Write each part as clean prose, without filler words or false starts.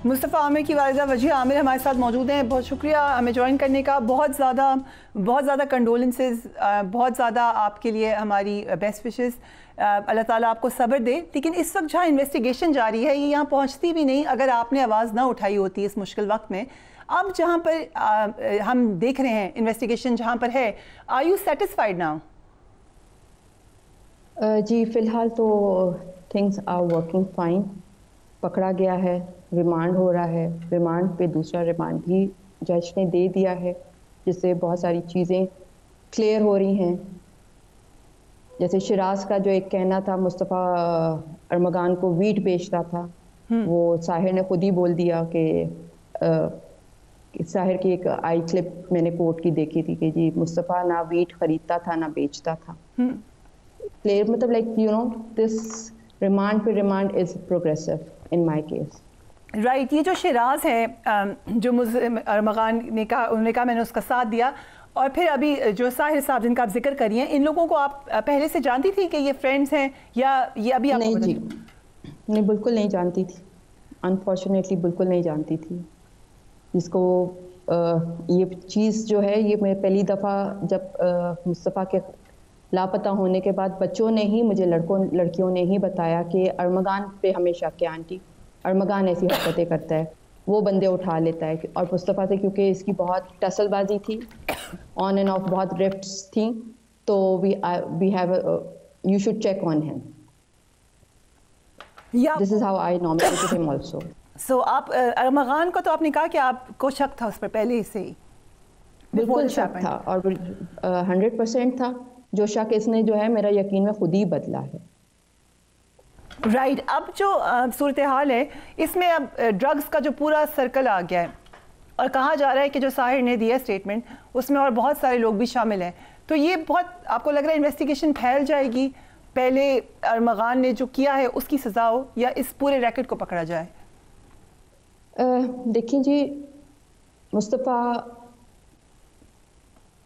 مصطفیٰ عامر کی والدہ وجیہہ عامر ہمارے ساتھ موجود ہیں. بہت شکریہ ہمیں جوائن کرنے کا. بہت زیادہ کنڈولنسز, بہت زیادہ آپ کے لیے ہماری بیسٹ وشز. اللہ تعالیٰ آپ کو صبر دے. لیکن اس وقت جہاں انویسٹیگیشن جاری ہے یہ یہاں پہنچتی بھی نہیں اگر آپ نے آواز نہ اٹھائی ہوتی اس مشکل وقت میں. اب جہاں پر ہم دیکھ رہے ہیں انویسٹیگیشن جہاں پر ہے, آر یو سیٹسفائیڈ ناؤ؟ جی فی الحال تو تھنگس آر ورکنگ فائن. پکڑا گیا ہے, ریمانڈ ہو رہا ہے, ریمانڈ پہ دوسرا ریمانڈ بھی جج نے دے دیا ہے جس سے بہت ساری چیزیں کلیئر ہو رہی ہیں. جیسے شیراز کا جو ایک کہنا تھا مصطفیٰ ارمغان کو ویٹ بیچتا تھا, وہ ساحر نے خود ہی بول دیا کہ ساحر کی ایک آئی کلپ میں نے کورٹ کی دیکھی تھی کہ جی مصطفیٰ نہ ویٹ خریدتا تھا نہ بیچتا تھا. کلیئر مطلب like you know this remand پہ remand is progressive in my case. Right. یہ جو شیراز ہے جو ارمغان نے کہا, انہوں نے کہا میں نے اس کا ساتھ دیا, اور پھر ابھی جو ساحر صاحب جن کا آپ ذکر کر رہی ہیں, ان لوگوں کو آپ پہلے سے جانتی تھی کہ یہ فرینڈس ہیں یا یہ ابھی آپ؟ نہیں جی نہیں, بالکل نہیں جانتی تھی. انفارچونیٹلی بالکل نہیں جانتی تھی. جس کو یہ چیز جو ہے یہ میں پہلی دفعہ جب مصطفیٰ کے لاپتہ ہونے کے بعد بچوں نے ہی مجھے لڑکیوں نے ہی بتایا کہ ارمغان پہ ہمیشہ کہ آنٹی ارمغان ایسی حرکتیں کرتا ہے, وہ بندے اٹھا لیتا ہے. اور مصطفیٰ سے کیونکہ اس کی بہت ٹسل بازی تھی, آن اینڈ آف بہت ڈرفٹس تھیں, تو we have you should check on him. This is how I nominated him also. So آپ ارمغان کو تو آپ نے کہا کہ آپ کو شک تھا اس پر پہلے سے ہی؟ بالکل شک تھا اور 100% تھا. جو شک اس نے جو ہے میرا یقین میں خود ہی بدلا ہے. رائٹ. اب جو صورتحال ہے اس میں اب ڈرگز کا جو پورا سرکل آ گیا ہے اور کہا جا رہا ہے کہ جو ساحر نے دیا اسٹیٹمنٹ اس میں اور بہت سارے لوگ بھی شامل ہیں, تو یہ بہت آپ کو لگ رہا ہے انویسٹیگیشن پھیل جائے گی, پہلے ارمغان نے جو کیا ہے اس کی سزا ہو یا اس پورے ریکٹ کو پکڑا جائے؟ دیکھیں جی, مصطفیٰ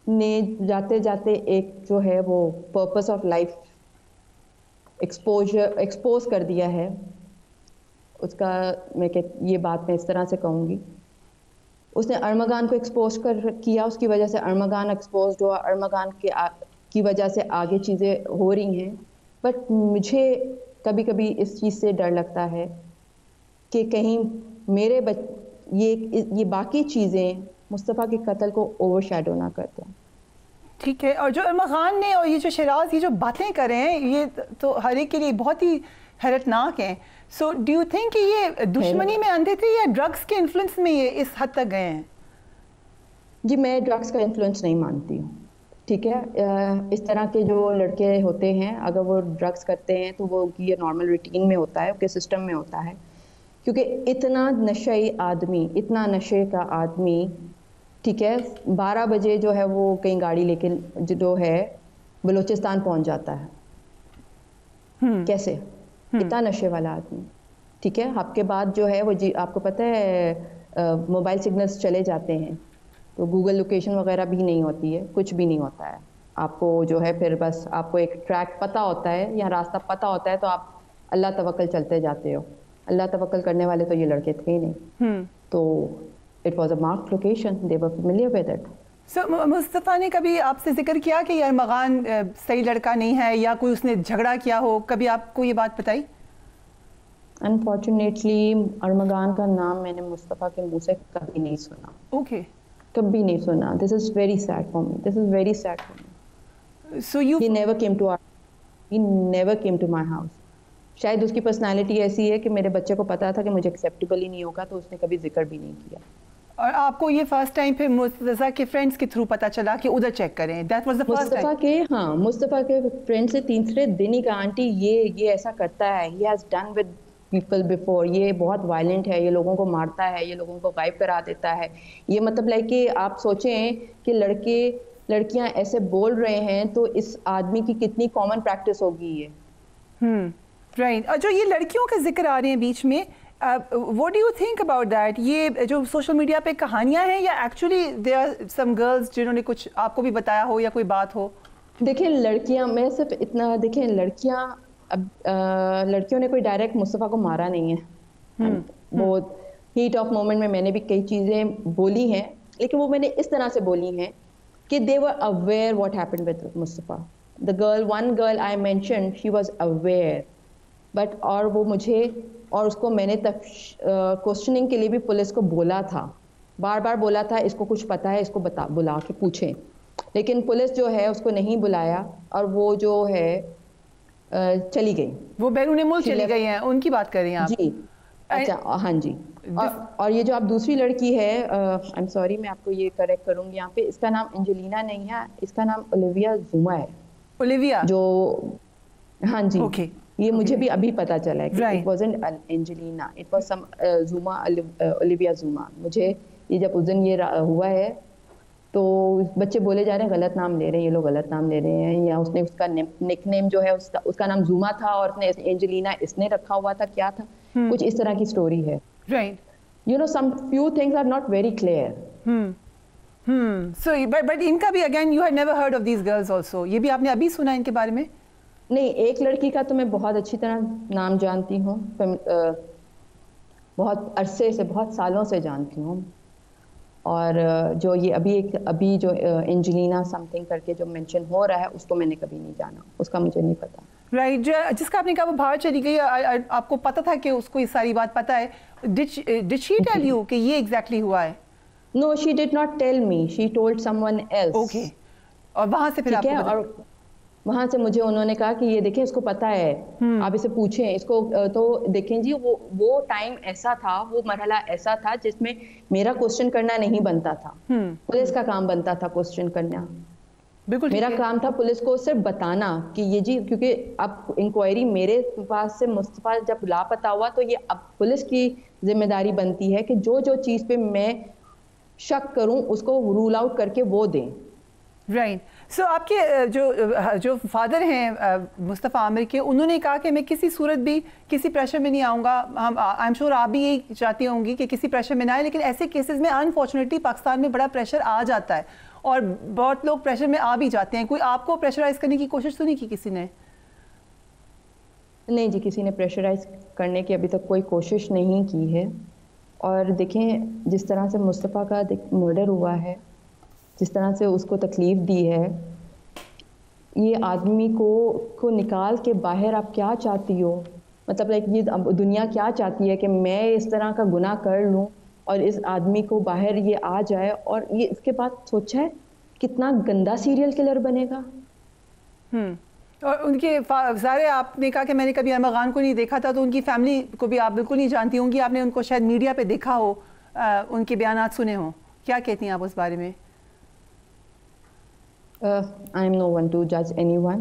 نے جاتے جاتے ایک جو ہے وہ پرپس آف لائف ایکسپوز کر دیا ہے. اس کا میں یہ بات میں اس طرح سے کہوں گی, اس نے ارمغان کو ایکسپوز کیا, اس کی وجہ سے ارمغان ایکسپوزڈ ہوا, ارمغان کی وجہ سے آگے چیزیں ہو رہی ہیں. بٹ مجھے کبھی کبھی اس چیز سے ڈر لگتا ہے کہ کہیں میرے یہ باقی چیزیں مصطفیٰ کے قتل کو اوور شیڈو نہ کر دیں. ٹھیک ہے. اور جو ارمغان نے اور یہ جو شیراز یہ جو باتیں کر رہے ہیں یہ تو ہر ایک کے لیے بہت ہی حیرتناک ہیں. سو ڈو یو تھنک کہ یہ دشمنی میں اندھے تھے یا ڈرگس کے انفلوئنس میں یہ اس حد تک گئے ہیں؟ جی میں ڈرگس کا انفلوئنس نہیں مانتی ہوں. ٹھیک ہے, اس طرح کے جو لڑکے ہوتے ہیں اگر وہ ڈرگس کرتے ہیں تو وہ یہ نارمل روٹین میں ہوتا ہے, ان کے سسٹم میں ہوتا ہے. کیونکہ اتنا نشئی آدمی, اتنا نشے کا آدمی, ٹھیک ہے, 12 بجے جو ہے وہ کہیں گاڑی لے کے جو ہے بلوچستان پہنچ جاتا ہے. کیسے؟ اتنا نشے والا آدمی. ٹھیک ہے, آپ کے بعد جو ہے وہ جی آپ کو پتہ ہے موبائل سگنلز چلے جاتے ہیں تو گوگل لوکیشن وغیرہ بھی نہیں ہوتی ہے, کچھ بھی نہیں ہوتا ہے. آپ کو جو ہے پھر بس آپ کو ایک ٹریک پتہ ہوتا ہے یا راستہ پتہ ہوتا ہے تو آپ اللہ توکل چلتے جاتے ہو. اللہ توکل کرنے والے تو یہ لڑکے تھے ہی نہیں, تو it was a marked location, they were familiar with it. So مصطفیٰ نے کبھی آپ سے ذکر کیا کہ یہ ارمغان صحیح لڑکا نہیں ہے یا کوئی اس نے جھگڑا کیا ہو, کبھی آپ کو یہ بات بتائی؟ انفارچونیٹلی ارمغان کا نام میں نے مصطفیٰ کے منہ سے کبھی نہیں سنا. اوکے. کبھی نہیں سنا. This is very sad for me. This is very sad for me. So he never came to my house. شاید اس کی پرسنالٹی ایسی ہے کہ میرے بچے کو پتا تھا کہ مجھے ایکسیپٹیبل ہی نہیں ہوگا تو اس نے کبھی ذکر بھی نہیں کیا. اور آپ کو یہ فرسٹ ٹائم پھر مرتضیٰ کے فرینڈس کے تھرو پتا چلا کہ ادھر چیک کریں؟ That was the first time. Mustafa کے فرینڈ سے تیسرے دن ہی کہا آنٹی یہ ایسا کرتا ہے, he has done with people before, یہ بہت وائلنٹ ہے, یہ لوگوں کو مارتا ہے, یہ لوگوں کو غائب کرا دیتا ہے. یہ مطلب لائک کہ آپ سوچیں کہ لڑکیاں ایسے بول رہے ہیں تو اس آدمی کی کتنی کامن پریکٹس ہوگی یہ. رائٹ. اور جو یہ لڑکیوں کا ذکر آ رہے ہیں بیچ میں, what do you think about that? یہ جو سوشل میڈیا پہ کہانیاں ہیں یا actually there are some girls جنہوں نے کچھ آپ کو بھی بتایا ہو یا کوئی بات ہو؟ دیکھیں لڑکیاں, میں صرف اتنا دیکھیں لڑکیوں نے کوئی ڈائریکٹ مصطفیٰ کو مارا نہیں ہے. وہ ہیٹ آف مومنٹ میں میں نے بھی کئی چیزیں بولی ہیں, لیکن وہ میں نے اس طرح سے بولی ہیں کہ they were aware what happened with Mustafa. The girl, one girl I mentioned, she was aware. But اور وہ مجھے, اور اس کو میں نے کوشچننگ کے لیے بھی پولیس کو بولا تھا, بار بار بولا تھا اس کو کچھ پتا ہے, اس کو بلا کے پوچھیں, لیکن پولیس جو ہے اس کو نہیں بلایا اور وہ جو ہے چلی گئی, وہ بیرون ملک چلی گئی ہیں, ان کی بات کر رہی ہیں آپ؟ جی اچھا ہاں جی. اور یہ جو آپ دوسری لڑکی ہے, آئی ایم سوری میں آپ کو یہ کریکٹ کروں گی یہاں پہ, اس کا نام انجلینا نہیں ہے, اس کا نام اولیویا زوما ہے. اولیویا جو ہاں جی, اوکے, یہ مجھے بھی ابھی پتا چلا ہے کہ it wasn't Angelina, it was some Zuma, Olivia Zuma. مجھے یہ جب اس دن یہ ہوا ہے تو بچے بولے جا رہے ہیں غلط نام لے رہے ہیں, یہ لوگ غلط نام لے رہے ہیں, یا اس نے اس کا نک نیم جو ہے اس کا نام زوما تھا اور اس نے انجلینا اس نے رکھا ہوا تھا, کیا تھا, کچھ اس طرح کی سٹوری ہے. Right, you know some few things are not very clear. So but ان کا بھی again you had never heard of these girls also, یہ بھی آپ نے ابھی سنا ان کے بارے میں؟ نہیں, ایک لڑکی کا تو میں بہت اچھی طرح نام جانتی ہوں, بہت عرصے سے, بہت سالوں سے جانتی ہوں, اور جو یہ ابھی جو انجلینا سم تھنگ کر کے جو مینشن ہو رہا ہے اس کو میں نے کبھی نہیں جانا, اس کا مجھے نہیں پتا. رائٹ, جس کا آپ نے کہا وہ باہر چلی گئی, آپ کو پتا تھا کہ اس کو یہ ساری بات پتا ہے, did she tell you کہ یہ ایگزیکٹلی ہوا ہے؟ No, she did not tell me, she told someone else. Okay, اور وہاں سے پھر آپ کو, اور وہاں سے مجھے انہوں نے کہا کہ یہ دیکھیں اس کو پتا ہے, آپ اسے پوچھیں اس کو. تو دیکھیں جی, وہ ٹائم ایسا تھا, وہ مرحلہ ایسا تھا جس میں میرا کوسچن کرنا نہیں بنتا تھا, پولیس کا کام بنتا تھا کوسچن کرنا. بالکل میرا کام تھا پولیس کو صرف بتانا کہ یہ جی, کیونکہ اب انکوائری میرے پاس سے مصطفیٰ جب لاپتہ ہوا تو یہ اب پولیس کی ذمہ داری بنتی ہے کہ جو چیز پہ میں شک کروں اس کو رول آؤٹ کر کے وہ دیں. رائٹ, سو آپ کے جو فادر ہیں مصطفیٰ عامر کے, انہوں نے کہا کہ میں کسی صورت بھی کسی پریشر میں نہیں آؤں گا. آئی ایم شیور آپ بھی یہی چاہتی ہوں گی کہ کسی پریشر میں نہ آئے, لیکن ایسے کیسز میں انفارچونیٹلی پاکستان میں بڑا پریشر آ جاتا ہے, اور بہت لوگ پریشر میں آ بھی جاتے ہیں. کوئی آپ کو پریشرائز کرنے کی کوشش تو نہیں کی کسی نے؟ نہیں جی, کسی نے پریشرائز کرنے کی ابھی تک کوئی کوشش نہیں کی ہے. اور دیکھیں جس طرح سے مصطفیٰ کا مرڈر ہوا ہے, جس طرح سے اس کو تکلیف دی ہے, یہ آدمی کو نکال کے باہر آپ کیا چاہتی ہو, مطلب لائک یہ دنیا کیا چاہتی ہے کہ میں اس طرح کا گناہ کر لوں اور اس آدمی کو باہر یہ آ جائے, اور یہ اس کے بعد سوچا ہے کتنا گندا سیریل کلر بنے گا. اور ان کے سارے, آپ نے کہا کہ میں نے کبھی ارما خان کو نہیں دیکھا تھا, تو ان کی فیملی کو بھی آپ بالکل نہیں جانتی ہوں گی, آپ نے ان کو شاید میڈیا پہ دیکھا ہو, ان کے بیانات سنے ہوں, کیا کہتی ہیں آپ اس بارے میں؟ I am no one to judge anyone.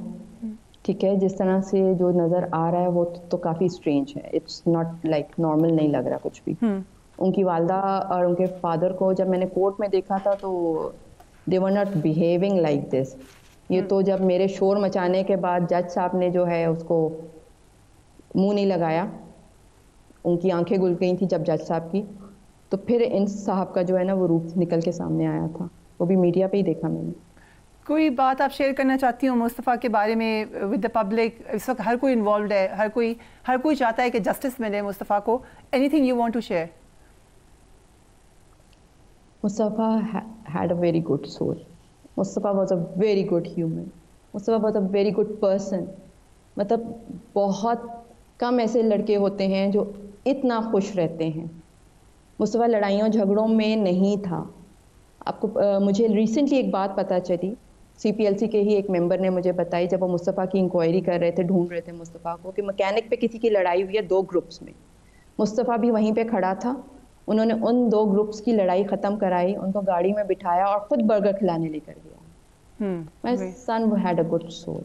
ٹھیک ہے, جس طرح سے جو نظر آ رہا ہے وہ تو کافی اسٹرینج ہے, اٹس ناٹ لائک نارمل نہیں لگ رہا کچھ بھی. ان کی والدہ اور ان کے فادر کو جب میں نے کورٹ میں دیکھا تھا تو they were not behaving like this. یہ تو جب میرے شور مچانے کے بعد جج صاحب نے جو ہے اس کو منہ نہیں لگایا, ان کی آنکھیں گل گئی تھیں جب جج صاحب کی, تو پھر ان صاحب کا جو ہے نا وہ روپ نکل کے سامنے آیا تھا, وہ بھی میڈیا پہ ہی دیکھا میں نے. کوئی بات آپ شیئر کرنا چاہتی ہوں مصطفیٰ کے بارے میں ود دا پبلک؟ اس وقت ہر کوئی انوالوڈ ہے, ہر کوئی چاہتا ہے کہ جسٹس ملے مصطفیٰ کو. Anything you want to share? Mustafa had a very good soul. Mustafa was a very good human. Mustafa was a very good person. مطلب بہت کم ایسے لڑکے ہوتے ہیں جو اتنا خوش رہتے ہیں. مصطفیٰ لڑائیوں جھگڑوں میں نہیں تھا. آپ کو مجھے ریسنٹلی ایک بات پتہ چلی, سی پی ایل سی کے ہی ایک ممبر نے مجھے بتائی, جب وہ مصطفیٰ کی انکوائری کر رہے تھے, ڈھونڈ رہے تھے مصطفیٰ کو, کہ مکینک پہ کسی کی لڑائی ہوئی ہے 2 گروپس میں. مصطفیٰ بھی وہیں پہ کھڑا تھا, انہوں نے ان 2 گروپس کی لڑائی ختم کرائی, ان کو گاڑی میں بٹھایا اور خود برگر کھلانے لے کر گیا. My son had a good soul.